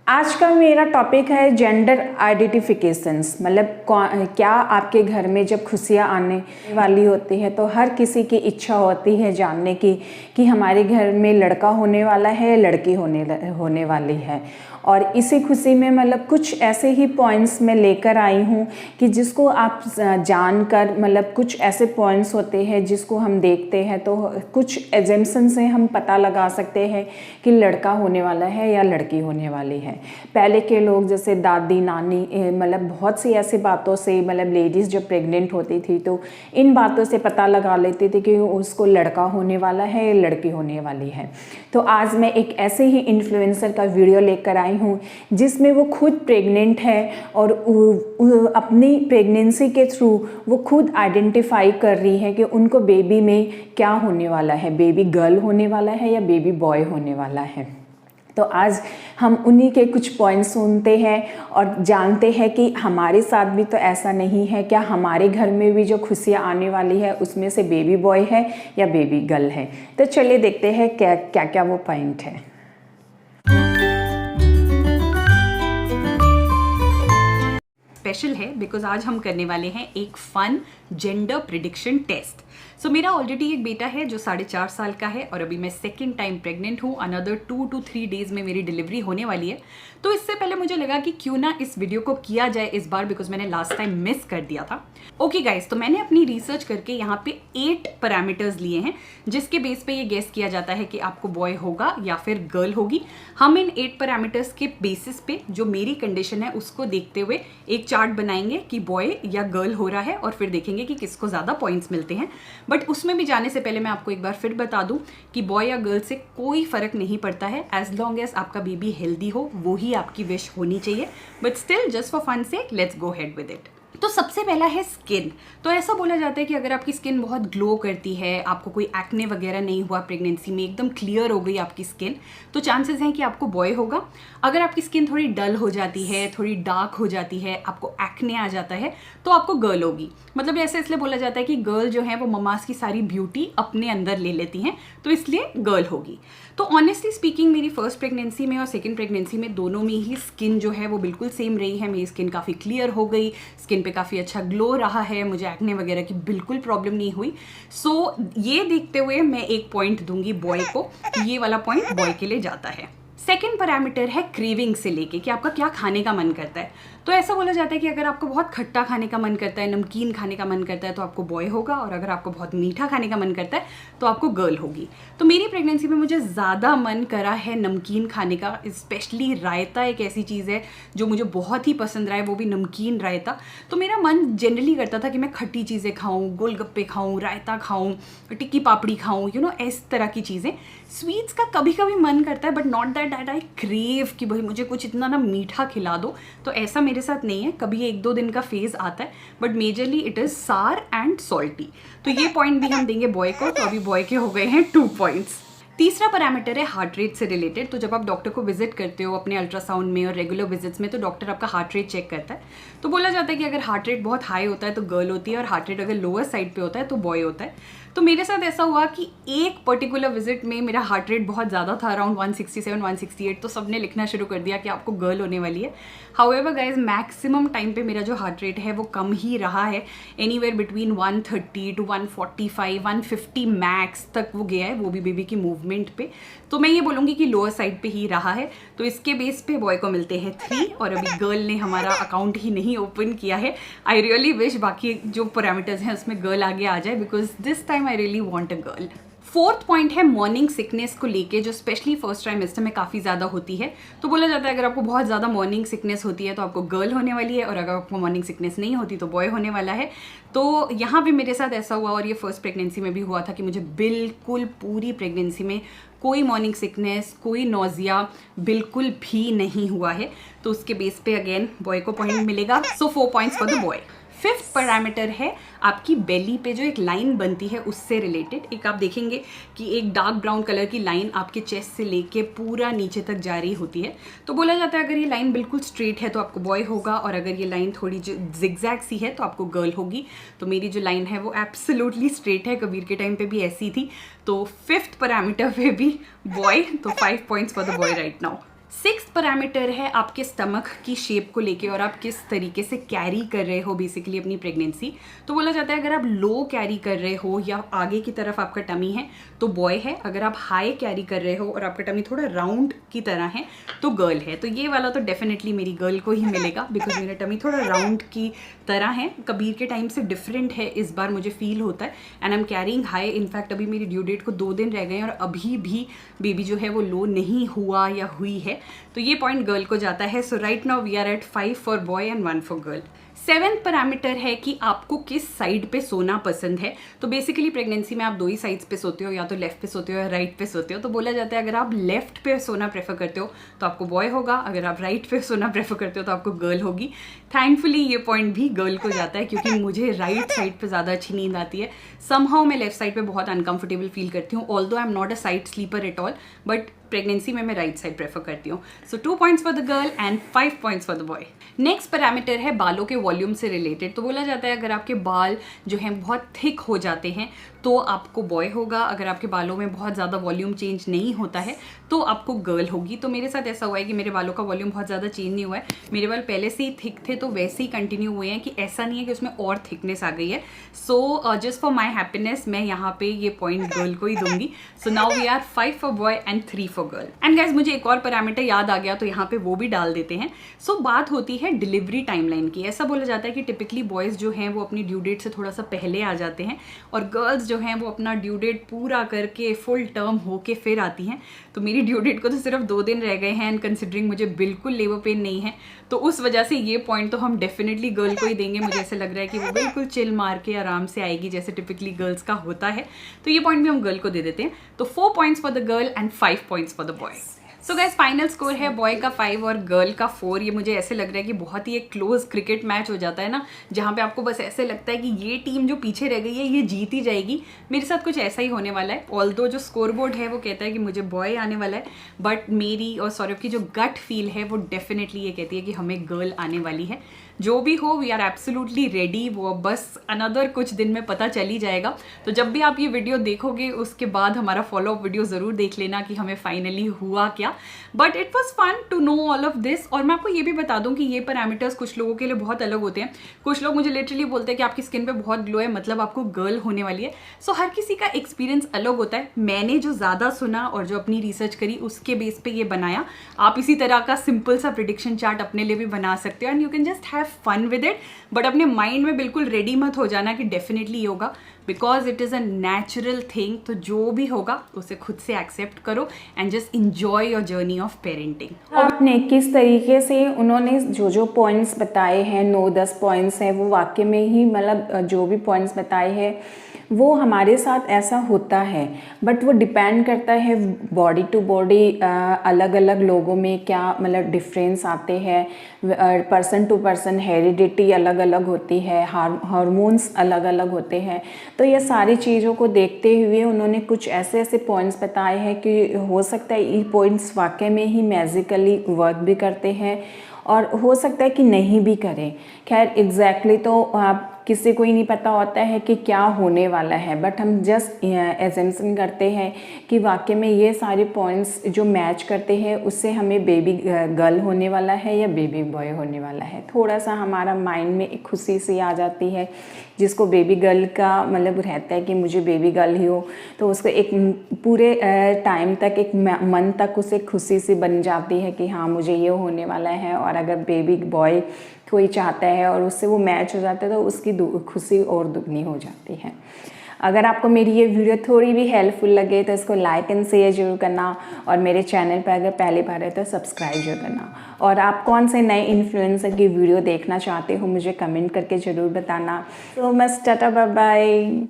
आज का मेरा टॉपिक है जेंडर आइडेंटिफिकेशंस। मतलब क्या आपके घर में जब खुशियाँ आने वाली होती है तो हर किसी की इच्छा होती है जानने की कि हमारे घर में लड़का होने वाला है या लड़की होने वाली है। और इसी खुशी में मतलब कुछ ऐसे ही पॉइंट्स मैं लेकर आई हूँ कि जिसको आप जानकर मतलब कुछ ऐसे पॉइंट्स होते हैं जिसको हम देखते हैं तो कुछ एजम्पशन से हम पता लगा सकते हैं कि लड़का होने वाला है या लड़की होने वाली है। पहले के लोग जैसे दादी नानी मतलब बहुत सी ऐसी बातों से मतलब लेडीज़ जब प्रेग्नेंट होती थी तो इन बातों से पता लगा लेते थे कि उसको लड़का होने वाला है या लड़की होने वाली है। तो आज मैं एक ऐसे ही इन्फ्लुएंसर का वीडियो लेकर आई हूँ जिसमें वो खुद प्रेग्नेंट है और अपनी प्रेगनेंसी के थ्रू वो खुद आइडेंटिफाई कर रही है कि उनको बेबी में क्या होने वाला है, बेबी गर्ल होने वाला है या बेबी बॉय होने वाला है। तो आज हम उन्हीं के कुछ पॉइंट्स सुनते हैं और जानते हैं कि हमारे साथ भी तो ऐसा नहीं है, क्या हमारे घर में भी जो खुशियाँ आने वाली है उसमें से बेबी बॉय है या बेबी गर्ल है। तो चलिए देखते हैं क्या क्या वो पॉइंट है। स्पेशल है बिकॉज आज हम करने वाले हैं एक फन जेंडर प्रिडिक्शन टेस्ट। सो मेरा ऑलरेडी एक बेटा है जो 4.5 साल का है और अभी मैं सेकेंड टाइम प्रेग्नेंट हूँ। अनदर 2 to 3 डेज में मेरी डिलीवरी होने वाली है। तो इससे पहले मुझे लगा कि क्यों ना इस वीडियो को किया जाए इस बार, बिकॉज मैंने लास्ट टाइम मिस कर दिया था। ओके गाइज, तो मैंने अपनी रिसर्च करके यहाँ पे 8 पैरामीटर्स लिए हैं जिसके बेस पे ये गेस किया जाता है कि आपको बॉय होगा या फिर गर्ल होगी। हम इन 8 पैरामीटर्स के बेसिस पे जो मेरी कंडीशन है उसको देखते हुए एक चार्ट बनाएंगे कि बॉय या गर्ल हो रहा है और फिर देखेंगे कि किसको ज़्यादा पॉइंट्स मिलते हैं। बट उसमें भी जाने से पहले मैं आपको एक बार फिर बता दूं कि बॉय या गर्ल से कोई फर्क नहीं पड़ता है, एज लॉन्ग एज आपका बेबी हेल्दी हो वो ही आपकी विश होनी चाहिए। But still just for fun से let's go head with it. तो सबसे पहला है स्किन। तो ऐसा बोला जाता है कि अगर आपकी स्किन बहुत ग्लो करती है, आपको कोई एक्ने वगैरह नहीं हुआ प्रेगनेंसी में, एकदम क्लियर हो गई आपकी स्किन, तो चांसेस हैं कि आपको बॉय होगा। अगर आपकी स्किन थोड़ी डल हो जाती है, थोड़ी डार्क हो जाती है, आपको एक्ने आ जाता है, तो आपको गर्ल होगी। मतलब ऐसे इसलिए बोला जाता है कि गर्ल जो है वो ममास की सारी ब्यूटी अपने अंदर ले लेती हैं, तो इसलिए गर्ल होगी। तो ऑनेस्टली स्पीकिंग मेरी फर्स्ट प्रेगनेंसी में और सेकेंड प्रेगनेंसी में दोनों में ही स्किन जो है वो बिल्कुल सेम रही है। मेरी स्किन काफ़ी क्लियर हो गई, स्किन पे काफ़ी अच्छा ग्लो रहा है, मुझे एक्ने वगैरह की बिल्कुल प्रॉब्लम नहीं हुई। सो ये देखते हुए मैं एक पॉइंट दूंगी बॉय को, ये वाला पॉइंट बॉय के लिए जाता है। सेकेंड पैरामीटर है क्रेविंग से लेके कि आपका क्या खाने का मन करता है। तो ऐसा बोला जाता है कि अगर आपको बहुत खट्टा खाने का मन करता है, नमकीन खाने का मन करता है, तो आपको बॉय होगा, और अगर आपको बहुत मीठा खाने का मन करता है तो आपको गर्ल होगी। तो मेरी प्रेगनेंसी में मुझे ज़्यादा मन करा है नमकीन खाने का। स्पेशली रायता एक ऐसी चीज़ है जो मुझे बहुत ही पसंद रहा है, वो भी नमकीन रायता। तो मेरा मन जनरली करता था कि मैं खट्टी चीज़ें खाऊँ, गोलगप्पे खाऊँ, रायता खाऊँ, टिक्की पापड़ी खाऊँ, इस तरह की चीज़ें। स्वीट्स का कभी कभी मन करता है, but not that I crave कि भाई मुझे कुछ इतना ना मीठा खिला दो। तो ऐसा मेरे साथ नहीं है, कभी 1-2 दिन का फेज आता है, बट मेजरली इट इज सार एंड सॉल्टी। तो ये पॉइंट भी हम देंगे बॉय को। तो अभी बॉय के हो गए हैं 2 पॉइंट्स। तीसरा पैरामीटर है हार्ट रेट से रिलेटेड। तो जब आप डॉक्टर को विजिट करते हो अपने अल्ट्रासाउंड में और रेगुलर विजिट्स में, तो डॉक्टर आपका हार्ट रेट चेक करता है। तो बोला जाता है कि अगर हार्ट रेट बहुत हाई होता है तो गर्ल होती है, और हार्ट रेट अगर लोअर साइड पे होता है तो बॉय होता है। तो मेरे साथ ऐसा हुआ कि एक पर्टिकुलर विजिट में मेरा हार्ट रेट बहुत ज़्यादा था, अराउंड 167-168। तो सबने लिखना शुरू कर दिया कि आपको गर्ल होने वाली है। हाउएवर गाइज, मैक्सिमम टाइम पे मेरा जो हार्ट रेट है वो कम ही रहा है, एनीवेयर बिटवीन 130 to 145, 150 मैक्स तक वो गया है, वो भी बेबी की मूवमेंट पे। तो मैं ये बोलूँगी कि लोअर साइड पे ही रहा है। तो इसके बेस पे बॉय को मिलते हैं 3, और अभी गर्ल ने हमारा अकाउंट ही नहीं ओपन किया है। आई रियली विश बाकी जो पैरामीटर्स हैं उसमें गर्ल आगे आ जाए, because this time I really want a girl. Fourth point है मॉर्निंग सिकनेस को लेके, जो स्पेशली फर्स्ट ट्राइमेस्टर में काफ़ी ज़्यादा होती है। तो बोला जाता है अगर आपको बहुत ज़्यादा मॉर्निंग सिकनेस होती है तो आपको गर्ल होने वाली है, और अगर आपको मॉर्निंग सिकनेस नहीं होती तो बॉय होने वाला है। तो यहाँ भी मेरे साथ ऐसा हुआ, और ये फर्स्ट प्रेगनेंसी में भी हुआ था कि मुझे बिल्कुल पूरी प्रेगनेंसी में कोई मॉर्निंग सिकनेस, कोई नोजिया बिल्कुल भी नहीं हुआ है। तो उसके बेस पे अगेन बॉय को पॉइंट मिलेगा। सो 4 points for the boy. Fifth parameter है आपकी बेली पे जो एक लाइन बनती है उससे रिलेटेड। एक आप देखेंगे कि एक डार्क ब्राउन कलर की लाइन आपके चेस्ट से लेके पूरा नीचे तक जा रही होती है। तो बोला जाता है अगर ये लाइन बिल्कुल स्ट्रेट है तो आपको बॉय होगा, और अगर ये लाइन थोड़ी जो जिगजैग सी है तो आपको गर्ल होगी। तो मेरी जो लाइन है वो एब्सोल्युटली स्ट्रेट है, कबीर के टाइम पे भी ऐसी थी। तो फिफ्थ पैरामीटर पे भी बॉय, तो 5 points for the boy right now. Sixth parameter है आपके स्टमक की शेप को लेके और आप किस तरीके से कैरी कर रहे हो बेसिकली अपनी प्रेगनेंसी। तो बोला जाता है अगर आप लो कैरी कर रहे हो या आगे की तरफ आपका टमी है तो बॉय है, अगर आप हाई कैरी कर रहे हो और आपका टमी थोड़ा राउंड की तरह है तो गर्ल है। तो ये वाला तो डेफिनेटली मेरी गर्ल को ही मिलेगा बिकॉज मेरा टमी थोड़ा राउंड की तरह है, कबीर के टाइम से डिफरेंट है इस बार मुझे फील होता है and I am carrying high. In fact अभी मेरी ड्यू डेट को 2 दिन रह गए हैं और अभी भी बेबी जो है वो लो नहीं हुआ या हुई है, तो ये पॉइंट गर्ल को जाता है। So right now we are at 5 for boy and 1 for girl. 7th parameter है कि आपको किस साइड पे सोना पसंद है। तो बेसिकली प्रेगनेंसी में आप 2 ही साइड्स पे सोते हो, या तो लेफ्ट पे सोते हो या राइट पे सोते हो। तो बोला जाता है अगर आप लेफ्ट पे सोना प्रेफर करते हो तो आपको बॉय होगा, अगर आप राइट पे सोना प्रेफर करते हो तो आपको गर्ल होगी। थैंकफुली ये पॉइंट भी गर्ल को जाता है क्योंकि मुझे राइट साइड पे ज़्यादा अच्छी नींद आती है। समहाउ मैं लेफ्ट साइड पे बहुत अनकंफर्टेबल फील करती हूँ, although I am not a side sleeper at all, but pregnancy में मैं राइट साइड प्रेफर करती हूँ। So 2 points for the girl and 5 points for the boy. Next parameter है बालों के वॉल्यूम से रिलेटेड। तो बोला जाता है अगर आपके बाल जो हैं बहुत थिक हो जाते हैं तो आपको बॉय होगा, अगर आपके बालों में बहुत ज़्यादा वॉल्यूम चेंज नहीं होता है तो आपको गर्ल होगी। तो मेरे साथ ऐसा हुआ है कि मेरे बालों का वॉल्यूम बहुत ज़्यादा चेंज नहीं हुआ है, मेरे बाल पहले से ही थिक थे तो वैसे ही कंटिन्यू हुए हैं, कि ऐसा नहीं है कि उसमें और थिकनेस आ गई है। So just for my happiness मैं यहाँ पे ये पॉइंट गर्ल को ही दूंगी। So now we are 5 for boy and 3 for girl. And guys मुझे एक और पैरामीटर याद आ गया तो यहाँ पे वो भी डाल देते हैं। सो बात होती है डिलीवरी टाइमलाइन की। ऐसा बोला जाता है कि टिपिकली बॉयज़ जो हैं वो अपनी ड्यू डेट से थोड़ा सा पहले आ जाते हैं और गर्ल्स जो हैं वो अपना ड्यू डेट पूरा करके फुल टर्म होके फिर आती हैं। तो मेरी ड्यू डेट को तो सिर्फ 2 दिन रह गए हैं एंड कंसिडरिंग मुझे बिल्कुल लेबर पेन नहीं है तो उस वजह से ये पॉइंट तो हम डेफिनेटली गर्ल को ही देंगे। मुझे ऐसा लग रहा है कि वो बिल्कुल चिल मार के आराम से आएगी जैसे टिपिकली गर्ल्स का होता है, तो ये पॉइंट भी हम गर्ल को दे देते हैं। तो 4 points for the girl and 5 points for the boy. So guys final score है बॉय का 5 और गर्ल का 4। ये मुझे ऐसे लग रहा है कि बहुत ही एक क्लोज क्रिकेट मैच हो जाता है ना, जहाँ पे आपको बस ऐसे लगता है कि ये टीम जो पीछे रह गई है ये जीत ही जाएगी। मेरे साथ कुछ ऐसा ही होने वाला है। ऑल्दो जो स्कोर बोर्ड है वो कहता है कि मुझे बॉय आने वाला है, बट मेरी और सौरभ की जो गट फील है वो डेफिनेटली ये कहती है कि हमें गर्ल आने वाली है। जो भी हो वी आर एब्सोल्युटली रेडी, वो बस अनदर कुछ दिन में पता चल ही जाएगा। तो जब भी आप ये वीडियो देखोगे उसके बाद हमारा फॉलोअप वीडियो ज़रूर देख लेना कि हमें फाइनली हुआ क्या। But it was fun to know all of this. और मैं आपको ये भी बता दूं कि ये पैरामीटर्स कुछ लोगों के लिए बहुत अलग होते हैं। कुछ लोग मुझे लिटरली बोलते हैं कि आपकी स्किन पे बहुत ग्लो है मतलब आपको गर्ल होने वाली है। सो हर किसी का एक्सपीरियंस अलग होता है। मैंने जो ज़्यादा सुना और जो अपनी रिसर्च करी उसके बेस पे ये बनाया। आप इसी तरह का सिंपल सा प्रेडिक्शन चार्ट अपने लिए भी बना सकते हो and you can just have fun with it. But अपने माइंड में बिल्कुल रेडी मत हो जाना कि डेफिनेटली ये होगा, because it is a natural thing. तो जो भी होगा उसे खुद से एक्सेप्ट करो and just enjoy your journey of parenting. आपने किस तरीके से उन्होंने जो जो पॉइंट्स बताए हैं 9-10 पॉइंट्स हैं वो वाकई में ही मतलब जो भी पॉइंट्स बताए हैं वो हमारे साथ ऐसा होता है, बट वो डिपेंड करता है बॉडी टू बॉडी, अलग अलग लोगों में क्या मतलब डिफरेंस आते हैं, पर्सन टू पर्सन हेरिडिटी अलग अलग होती है, हार्मोन्स अलग अलग होते हैं। तो ये सारी चीज़ों को देखते हुए उन्होंने कुछ ऐसे ऐसे पॉइंट्स बताए हैं कि हो सकता है ये पॉइंट्स वाकई में ही मैजिकली वर्क भी करते हैं और हो सकता है कि नहीं भी करें। खैर एग्जैक्टली तो आप किसी को ही नहीं पता होता है कि क्या होने वाला है, बट हम जस्ट एजम्पशन करते हैं कि वाकई में ये सारे पॉइंट्स जो मैच करते हैं उससे हमें बेबी गर्ल होने वाला है या बेबी बॉय होने वाला है। थोड़ा सा हमारा माइंड में एक खुशी सी आ जाती है। जिसको बेबी गर्ल का मतलब रहता है कि मुझे बेबी गर्ल ही हो, तो उसको एक पूरे टाइम तक एक मन तक उसे खुशी सी बन जाती है कि हाँ मुझे ये होने वाला है। और अगर बेबी बॉय कोई चाहता है और उससे वो मैच हो जाता है तो उसकी खुशी और दुगनी हो जाती है। अगर आपको मेरी ये वीडियो थोड़ी भी हेल्पफुल लगे तो इसको लाइक एंड शेयर जरूर करना और मेरे चैनल पर अगर पहली बार है तो सब्सक्राइब जरूर करना। और आप कौन से नए इन्फ्लुएंसर की वीडियो देखना चाहते हो मुझे कमेंट करके ज़रूर बताना। तो मच टाटा बाय बाय।